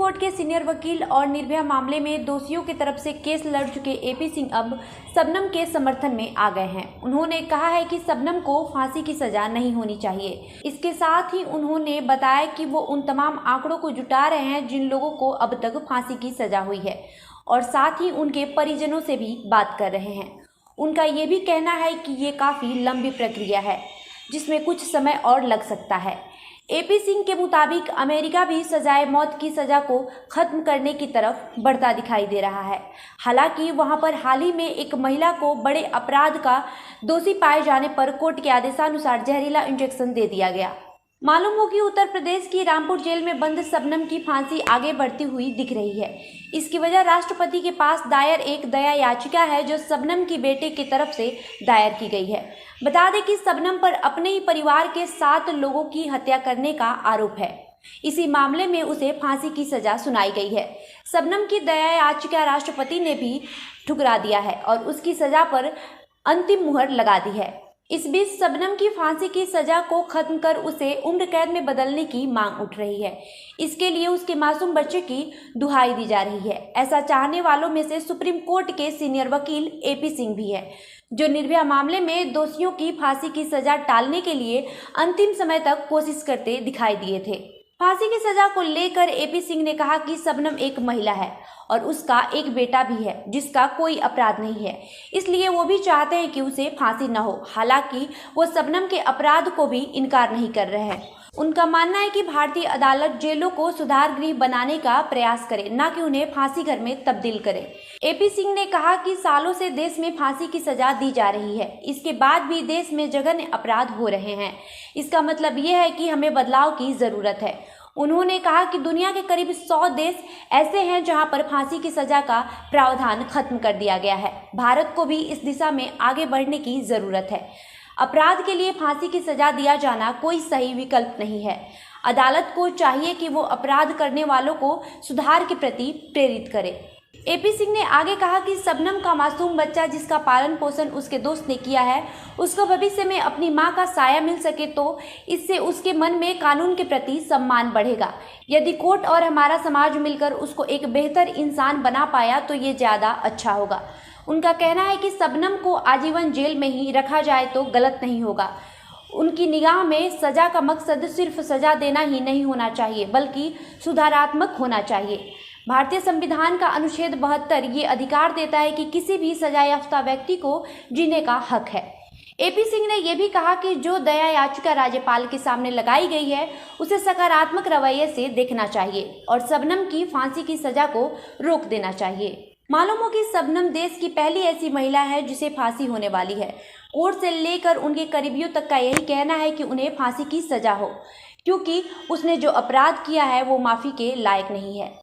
Court के senior वकील और निर्भया मामले में दोषियों की तरफ से केस लड़ चुके एपी सिंह अब शबनम के समर्थन में आ गए हैं। उन्होंने कहा है कि शबनम को फांसी की सजा नहीं होनी चाहिए। इसके साथ ही उन्होंने बताया कि वो उन तमाम आंकड़ों को जुटा रहे हैं जिन लोगों को अब तक फांसी की सजा हुई है और साथ ही उनके परिजनों से भी बात कर रहे हैं। उनका ये भी कहना है कि ये काफ़ी लंबी प्रक्रिया है जिसमें कुछ समय और लग सकता है। एपी सिंह के मुताबिक अमेरिका भी सजाए मौत की सज़ा को ख़त्म करने की तरफ बढ़ता दिखाई दे रहा है। हालांकि वहां पर हाल ही में एक महिला को बड़े अपराध का दोषी पाए जाने पर कोर्ट के आदेशानुसार जहरीला इंजेक्शन दे दिया गया। मालूम हो कि उत्तर प्रदेश की रामपुर जेल में बंद शबनम की फांसी आगे बढ़ती हुई दिख रही है। इसकी वजह राष्ट्रपति के पास दायर एक दया याचिका है जो शबनम की बेटे की तरफ से दायर की गई है। बता दें कि शबनम पर अपने ही परिवार के 7 लोगों की हत्या करने का आरोप है। इसी मामले में उसे फांसी की सजा सुनाई गई है। शबनम की दया याचिका राष्ट्रपति ने भी ठुकरा दिया है और उसकी सजा पर अंतिम मुहर लगा दी है। इस बीच शबनम की फांसी की सजा को खत्म कर उसे उम्र कैद में बदलने की मांग उठ रही है। इसके लिए उसके मासूम बच्चे की दुहाई दी जा रही है। ऐसा चाहने वालों में से सुप्रीम कोर्ट के सीनियर वकील एपी सिंह भी है, जो निर्भया मामले में दोषियों की फांसी की सजा टालने के लिए अंतिम समय तक कोशिश करते दिखाई दिए थे। फांसी की सजा को लेकर एपी सिंह ने कहा कि शबनम एक महिला है और उसका एक बेटा भी है जिसका कोई अपराध नहीं है, इसलिए वो भी चाहते हैं कि उसे फांसी न हो। हालांकि वो शबनम के अपराध को भी इनकार नहीं कर रहे हैं। उनका मानना है कि भारतीय अदालत जेलों को सुधार गृह बनाने का प्रयास करे, न कि उन्हें फांसी घर में तब्दील करे। एपी सिंह ने कहा कि सालों से देश में फांसी की सजा दी जा रही है, इसके बाद भी देश में जघन्य अपराध हो रहे हैं। इसका मतलब ये है कि हमें बदलाव की जरूरत है। उन्होंने कहा कि दुनिया के करीब 100 देश ऐसे हैं जहां पर फांसी की सजा का प्रावधान खत्म कर दिया गया है। भारत को भी इस दिशा में आगे बढ़ने की जरूरत है। अपराध के लिए फांसी की सजा दिया जाना कोई सही विकल्प नहीं है। अदालत को चाहिए कि वो अपराध करने वालों को सुधार के प्रति प्रेरित करे। एपी सिंह ने आगे कहा कि शबनम का मासूम बच्चा जिसका पालन पोषण उसके दोस्त ने किया है, उसको भविष्य में अपनी मां का साया मिल सके तो इससे उसके मन में कानून के प्रति सम्मान बढ़ेगा। यदि कोर्ट और हमारा समाज मिलकर उसको एक बेहतर इंसान बना पाया तो ये ज़्यादा अच्छा होगा। उनका कहना है कि शबनम को आजीवन जेल में ही रखा जाए तो गलत नहीं होगा। उनकी निगाह में सजा का मकसद सिर्फ सजा देना ही नहीं होना चाहिए, बल्कि सुधारात्मक होना चाहिए। भारतीय संविधान का अनुच्छेद 72 ये अधिकार देता है कि किसी भी सजायाफ्ता व्यक्ति को जीने का हक है। एपी सिंह ने यह भी कहा कि जो दया याचिका राज्यपाल के सामने लगाई गई है उसे सकारात्मक रवैये से देखना चाहिए और शबनम की फांसी की सजा को रोक देना चाहिए। मालूम हो कि शबनम देश की पहली ऐसी महिला है जिसे फांसी होने वाली है। कोर्ट से लेकर उनके करीबियों तक का यही कहना है कि उन्हें फांसी की सजा हो, क्योंकि उसने जो अपराध किया है वो माफ़ी के लायक नहीं है।